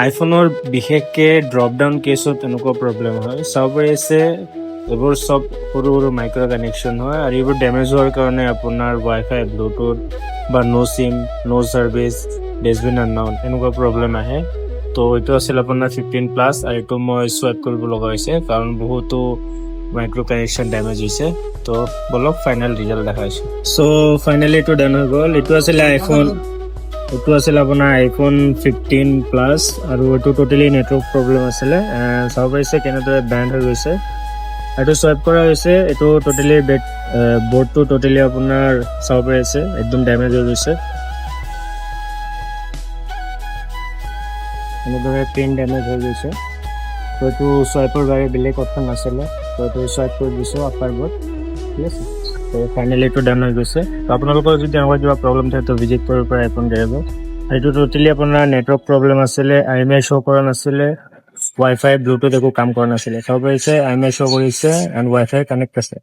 আইফোনৰ বিশেষকৈ drop down কেছত এনেকুৱা problem হয়। চাব পাৰিছে এইবোৰ চব সৰু সৰু মাইক্ৰ' কানেকশ্যন হয় আৰু এইবোৰ ডেমেজ হোৱাৰ কাৰণে আপোনাৰ ৱাইফাই ব্লুটুথ বা ন' চিম ন' ছাৰ্ভিচ ডেছবিন আননাউন এনেকুৱা প্ৰব্লেম আহে। তো এইটো আছিল আপোনাৰ 15+ আৰু এইটো মই চুৱাইপ কৰিব লগা হৈছে কাৰণ বহুতো মাইক্ৰ' কানেকশ্যন ডেমেজ হৈছে। তো বলক ফাইনেল ৰিজাল্ট দেখাইছোঁ। চ' ফাইনেলি এইটো ডান হৈ গ'ল। এইটো আছিলে আপোনাৰ আইফোন 15+ আৰু এইটো টোটেলি নেটৱৰ্ক প্ৰব্লেম আছিলে। চাব পাৰিছে কেনেদৰে বেণ্ড হৈ গৈছে। এইটো চুৱাইপ কৰা হৈছে। এইটো টোটেলি বৰ্ডটো টোটেলি আপোনাৰ চাব পাৰিছে একদম ডেমেজ হৈ গৈছে। এনেদৰে পেইন ডেমেজ হৈ গৈছে। তো এইটো চুৱাইপৰ বাহিৰে বেলেগ অপশ্যন নাছিলে। তো এইটো চুৱাইপ কৰি দিছোঁ আপাৰ বৰ্ড, ঠিক আছে। তো ফাইনেলি এইটো ডান হৈ গৈছে। তো আপোনালোকৰ যদি এনেকুৱা কিবা প্ৰব্লেম থাকে তো ভিজিট কৰিব পাৰে আইফোন গেৰেজত। এইটো টোটেলি আপোনাৰ নেটৱৰ্ক প্ৰব্লেম আছিলে, IMEI শ্ব' কৰা নাছিলে, ৱাইফাই ব্লুটুথ একো কাম কৰা নাছিলে। চাব পাৰিছে IMEI শ্ব' কৰিছে এণ্ড ৱাইফাই কানেক্ট আছে।